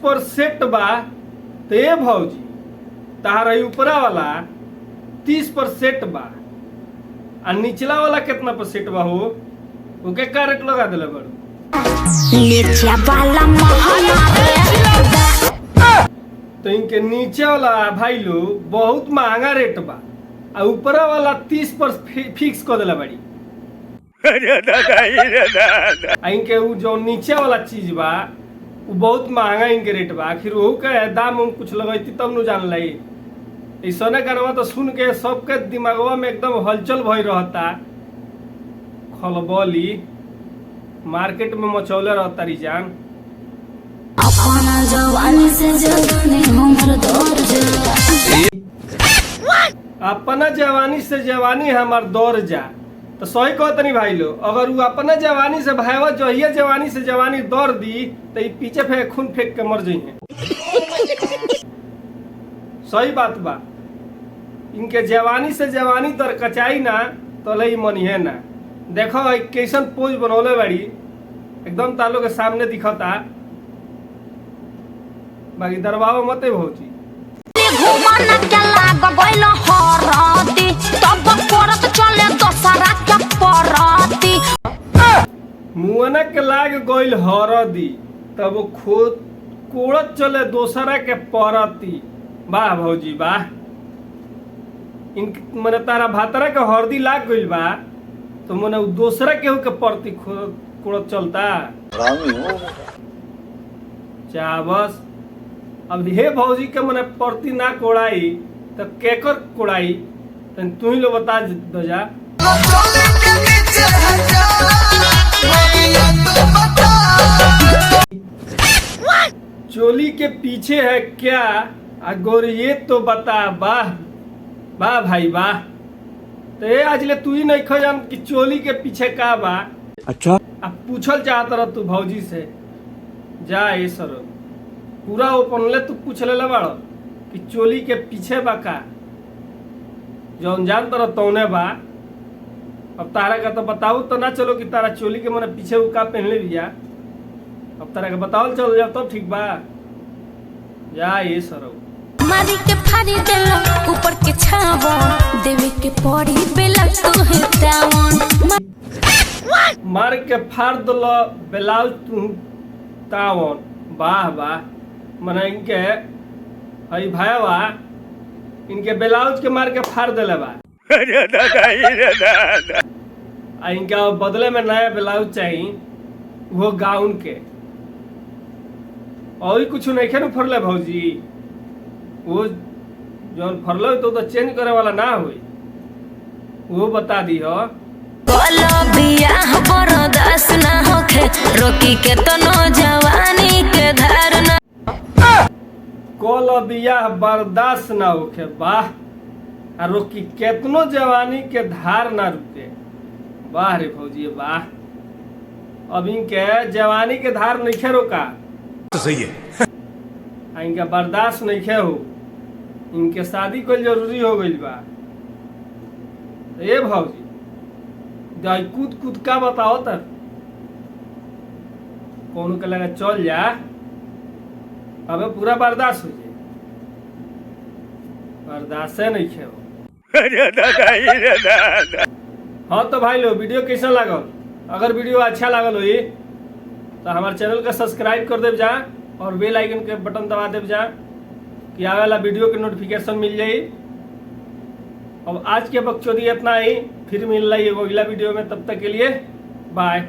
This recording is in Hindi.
पर सेट बा तो ये भौजी तारा ऊपरा वाला 30 पर सेट बा आ निचला वाला कितना पर सेट बा हो ओके का रेट लगा दिले बड़ू नीचे वाला तो इनके नीचे वाला भाई लोग बहुत महंगा रेट बा आ ऊपरा वाला 30 पर फिक्स कर दिला बड़ी आ इनके वो जो नीचे वाला चीज बा वो बहुत महंगा इनके रेट बा आखिर वो का दाम हम कुछ लगैती तब न जान लाई ऐसा गाना तो सुन के सबके दिमागवा में एकदम हलचल भई रहता खलबली मार्केट में मचौले रहता री जान अपना जवानी से जवानी हमर दौर जा अपना जवानी से जवानी हमार दौर जा तो सही कहत नहीं भाई लोग अगर वो अपना जवानी से भाईवा जहिया जवानी से जवानी दौड़ दी तो ये पीछे फेंक खून फेंक के मर जाइए सही बात बा इनके जवानी से जवानी दर कचाई ना तो लई मनी है ना देखो कैसन पोज बनौले बाड़ी एकदम तालो के सामने दिखता बाकी दरबाव मते भौजी घुमाना के लाग गइल हरती तब करत चले दोसरा के परती मुआना के लाग गइल हरदी तब खुद कोड़त चले दोसरा के परती वाह भौजी वाह इन मने तारा भातरा के हरदी लाग गइल बा तो मने दोसरा केहू के परती कोड़त चलता चावस अब हे भौजी के मने परती ना कोड़ाई तो केकर कोड़ाई तो तू ही लो बता दो जा चोली के पीछे है क्या अगोर ये तो बता वाह वाह भाई वाह तो ये आज ले तू ही नहीं खोजान कि चोली के पीछे का बा अच्छा अब पूछल चाहत रह तू भौजी से जा ये सर पूरा ओपन ले तू पूछ ले बाड़ कि चोली के पीछे बा का जौन जान तरह तौने बा अब तारा का तो बताऊ तो ना चलो कि तारा चोली के मने पीछे वो का पहनले बिया अब तारा के बताओ चल जाओ तब ठीक बा जा ये सर मारी के फाड़ी देला ऊपर के छावो देवे के पड़ी बेला तू है तावन मार के फाड़ दल ब्लाउज तू तावन वाह वाह मने इनके हई भाईवा इनके ब्लाउज के मार के फाड़ देले बा आ इनका बदले में नया ब्लाउज चाहिए वो गाउन के और कुछ नहीं खेल फरले भौजी वो जौन फरल तो चेंज करे वाला ना हुई वो बता दी हो बोलो बियाह बरदास ना होखे रोकी के तनो जवानी के धारना कल बियाह बर्दाश्त ना होखे वाह आ रोकी केतनो जवानी के धार ना रुके वाह रे भौजी वाह अब इनके जवानी के धार नहीं खे रोका तो सही है इनका बर्दाश्त नहीं खे हो इनके शादी कोई जरूरी हो गई बा ये भौजी जाई कूद कूद का बताओ तर कौन के लगा चल जा अबे पूरा बर्दाश्त हो जाए बर्दाश्त नहीं खे हो हाँ तो भाई लो वीडियो कैसा लागल अगर वीडियो अच्छा लागल हुई तो हमारे चैनल का सब्सक्राइब कर देव जा और बेल आइकन के बटन दबा देव जा कि आगे वाला वीडियो के नोटिफिकेशन मिल जाए। अब आज के बकचोदी इतना ही फिर मिल रही है अगला वीडियो में तब तक के लिए बाय।